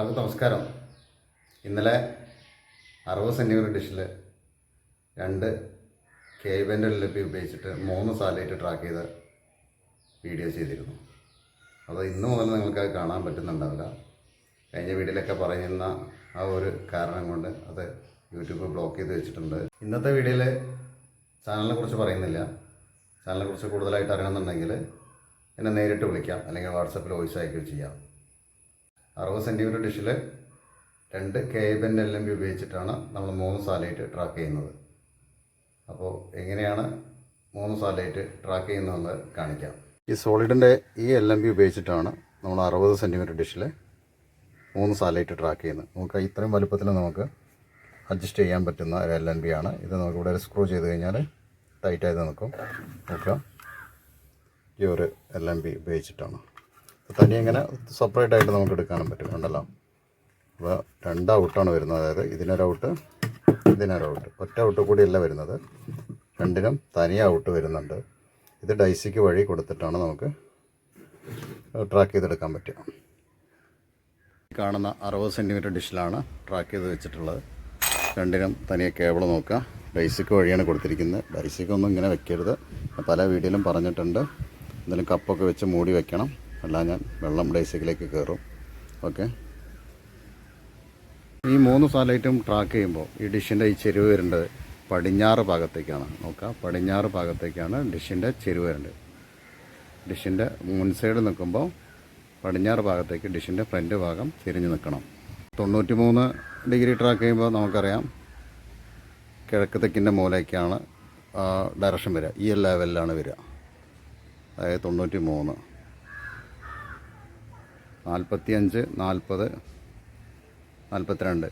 നമസ്കാരം. ഇന്നലെ 60 സെൻറ്റിമീറ്റർ ഡിഷിൽ 2 കേബിൻ്റെ LP ഉപയോഗിച്ചിട്ട് 3 സാറ്റലൈറ്റ് ട്രാക്ക് ചെയ്ത് വീഡിയോ ചെയ്തിരുന്നു. അത് ഇന്ന് മുതൽ നിങ്ങൾക്ക് കാണാൻ പറ്റുന്നുണ്ടാവില്ല. കഴിഞ്ഞ വീഡിയോയിലൊക്കെ പറയുന്ന ആ ഒരു കാരണം കൊണ്ട് അത് യൂട്യൂബ് ബ്ലോക്ക് ചെയ്ത് വെച്ചിട്ടുണ്ട്. ഇന്നത്തെ വീഡിയോയിൽ ചാനലിനെ കുറിച്ച് പറയുന്നില്ല. ചാനലിനെ കുറിച്ച് കൂടുതലായിട്ട് അറിയണമെന്നുണ്ടെങ്കിൽ എന്നെ നേരിട്ട് വിളിക്കാം, അല്ലെങ്കിൽ വാട്സപ്പിൽ വോയിസ് അയക്കുകയോ ചെയ്യാം. 60 സെൻറ്റിമീറ്റർ ഡിഷിൽ 2 കേബിൻ്റെ LP ഉപയോഗിച്ചിട്ടാണ് നമ്മൾ 3 സാറ്റലൈറ്റ് ട്രാക്ക് ചെയ്യുന്നത്. അപ്പോൾ എങ്ങനെയാണ് 3 സാറ്റലൈറ്റ് ട്രാക്ക് ചെയ്യുന്നതെന്ന് കാണിക്കാം. ഈ സോളിഡിൻ്റെ ഈ LP ഉപയോഗിച്ചിട്ടാണ് നമ്മൾ 60 സെൻറ്റിമീറ്റർ ഡിഷിൽ 3 സാറ്റലൈറ്റ് ട്രാക്ക് ചെയ്യുന്നത്. നമുക്ക് ഇത്രയും വലുപ്പത്തിൽ നമുക്ക് അഡ്ജസ്റ്റ് ചെയ്യാൻ പറ്റുന്ന ഒരു LP ആണ് ഇത്. നമുക്കിവിടെ ഒരു സ്ക്രൂ ചെയ്ത് കഴിഞ്ഞാൽ ടൈറ്റായത് നിൽക്കും. നോക്കാം, ഈ ഒരു LP ഉപയോഗിച്ചിട്ടാണ്. തനി ഇങ്ങനെ സെപ്പറേറ്റ് ആയിട്ട് നമുക്ക് എടുക്കാനും പറ്റും. ഉണ്ടല്ലോ, അപ്പോൾ 2 ഔട്ടാണ് വരുന്നത്. അതായത് ഇതിനൊരൗട്ട്, ഇതിനൊരൗട്ട്, ഒറ്റ ഔട്ട് കൂടിയല്ല വരുന്നത്, രണ്ടിനും തനി ഔട്ട് വരുന്നുണ്ട്. ഇത് ഡൈസിക്ക് വഴി കൊടുത്തിട്ടാണ് നമുക്ക് ട്രാക്ക് ചെയ്തെടുക്കാൻ പറ്റുക. കാണുന്ന 60 സെൻറ്റിമീറ്റർ ഡിഷിലാണ് ട്രാക്ക് ചെയ്ത് വെച്ചിട്ടുള്ളത്. രണ്ടിനും തനിയെ കേബിൾ നോക്കുക. ഡൈസിക്ക് വഴിയാണ് കൊടുത്തിരിക്കുന്നത്. ഡൈസിക്കൊന്നും ഇങ്ങനെ വെക്കരുത്, പല വീഡിയോയിലും പറഞ്ഞിട്ടുണ്ട്. എന്തെങ്കിലും കപ്പൊക്കെ വെച്ച് മൂടി വെക്കണം, അല്ല ഞാൻ വെള്ളം ഡൈസിക്കിലേക്ക് കയറും. ഓക്കെ, ഈ 3 സാറ്റലൈറ്റും ട്രാക്ക് ചെയ്യുമ്പോൾ ഈ ഡിഷിൻ്റെ ഈ ചെരുവ് വരേണ്ടത് പടിഞ്ഞാറ് ഭാഗത്തേക്കാണ്. നോക്കുക, പടിഞ്ഞാറ് ഭാഗത്തേക്കാണ് ഡിഷിൻ്റെ ചെരുവ് വരേണ്ടത്. ഡിഷിൻ്റെ മുൻ സൈഡ് നിൽക്കുമ്പോൾ പടിഞ്ഞാറ് ഭാഗത്തേക്ക് ഡിഷിൻ്റെ ഫ്രണ്ട് ഭാഗം തിരിഞ്ഞ് നിൽക്കണം. 93 ഡിഗ്രി ട്രാക്ക് ചെയ്യുമ്പോൾ നമുക്കറിയാം കിഴക്ക് തെക്കിൻ്റെ മൂലയ്ക്കാണ് ഡയറക്ഷൻ വരിക. ഈ ലെവലിലാണ് വരിക. അതായത് 93, 45, 40, 42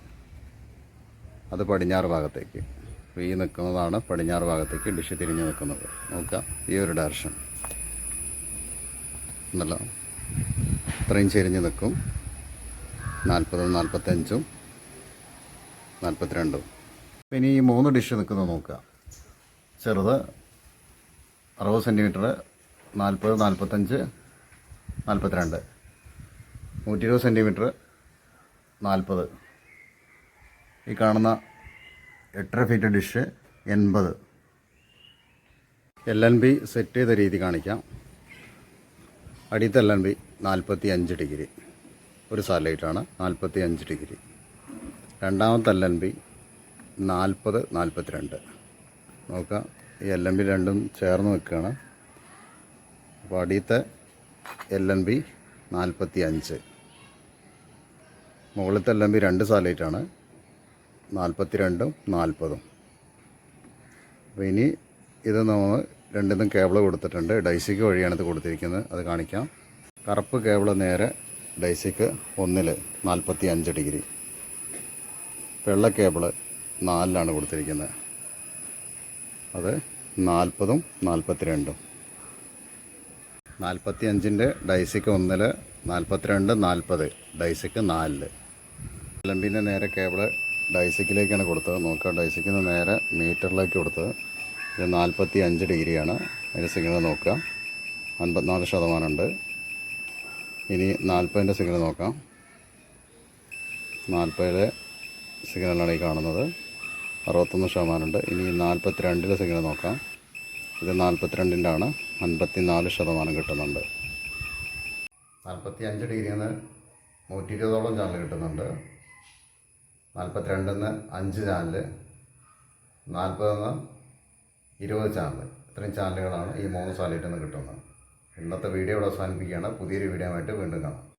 അത് പടിഞ്ഞാറ് ഭാഗത്തേക്ക്. ഈ നിൽക്കുന്നതാണ് പടിഞ്ഞാറ് ഭാഗത്തേക്ക് ഡിഷ് തിരിഞ്ഞ് നിൽക്കുന്നത്. നോക്കുക, ഈ ഒരു ഡയറക്ഷൻ ഉണ്ടല്ലോ, ഇത്രയും ചെരിഞ്ഞ് നിൽക്കും. 40, 45, 42. പിന്നെ ഈ 3 ഡിഷ് നിൽക്കുന്നത് നോക്കുക. ചെറുത് 60 സെൻറ്റിമീറ്റർ, 40, 45, 42. 120 സെൻറ്റിമീറ്റർ, 40. ഈ കാണുന്ന 8.5 ഫീറ്റ് ഡിഷ് 80. LNB സെറ്റ് ചെയ്ത രീതി കാണിക്കാം. അടിയത്തെ LNB 45 ഡിഗ്രി, ഒരു സാറ്റലൈറ്റാണ് 45 ഡിഗ്രി. രണ്ടാമത്തെ LNB 40, 42. നോക്കുക, ഈ LNB രണ്ടും ചേർന്ന് നിൽക്കുകയാണ്. അപ്പോൾ അടിയത്തെ LNB 45, മുകളിലത്തെ LNB 2 സാറ്റലൈറ്റാണ് 42ഉം 40ഉം. അപ്പോൾ ഇനി ഇത് നമ്മൾ രണ്ടിനും കേബിൾ കൊടുത്തിട്ടുണ്ട്. ഡൈസിക്ക് വഴിയാണ് ഇത് കൊടുത്തിരിക്കുന്നത്, അത് കാണിക്കാം. കറുപ്പ് കേബിൾ നേരെ ഡൈസിക്ക് 1 45 ഡിഗ്രി. വെള്ള കേബിൾ 4 കൊടുത്തിരിക്കുന്നത്, അത് 40ഉം 42ഉം. 45ൻ്റെ ഡൈസിക്ക് 1, 42, 40 ഡൈസിക്ക് 4. LNBൻ്റെ നേരെ കേബിൾ ഡൈസിക്കിലേക്കാണ് കൊടുത്തത്. നോക്കുക, ഡൈസിക്കിന് നേരെ മീറ്ററിലേക്ക് കൊടുത്തത്. ഇത് 45 ഡിഗ്രിയാണ്. അതിൻ്റെ സിഗ്നൽ നോക്കുക, 54% ഉണ്ട്. ഇനി 40ൻ്റെ സിഗ്നൽ നോക്കാം. 40ലെ സിഗ്നലാണ് ഈ കാണുന്നത്, 61% ഉണ്ട്. ഇനി 42ലെ സിഗ്നൽ നോക്കാം. ഇത് 42ൻ്റെ ആണ്, 54% കിട്ടുന്നുണ്ട്. 45 ഡിഗ്രിയിൽ നിന്ന് 120ഓളം ചാനൽ കിട്ടുന്നുണ്ട്. 42ൽ നിന്ന് 5 ചാനൽ, 40ൽ നിന്ന് 20 ചാനൽ. ഇത്രയും ചാനലുകളാണ് ഈ 3 സാറ്റലൈറ്റിൽ നിന്ന് കിട്ടുന്നത്. ഇന്നത്തെ വീഡിയോ ഇവിടെ അവസാനിപ്പിക്കുകയാണ്. പുതിയൊരു വീഡിയോ ആയിട്ട് വീണ്ടും കാണാം.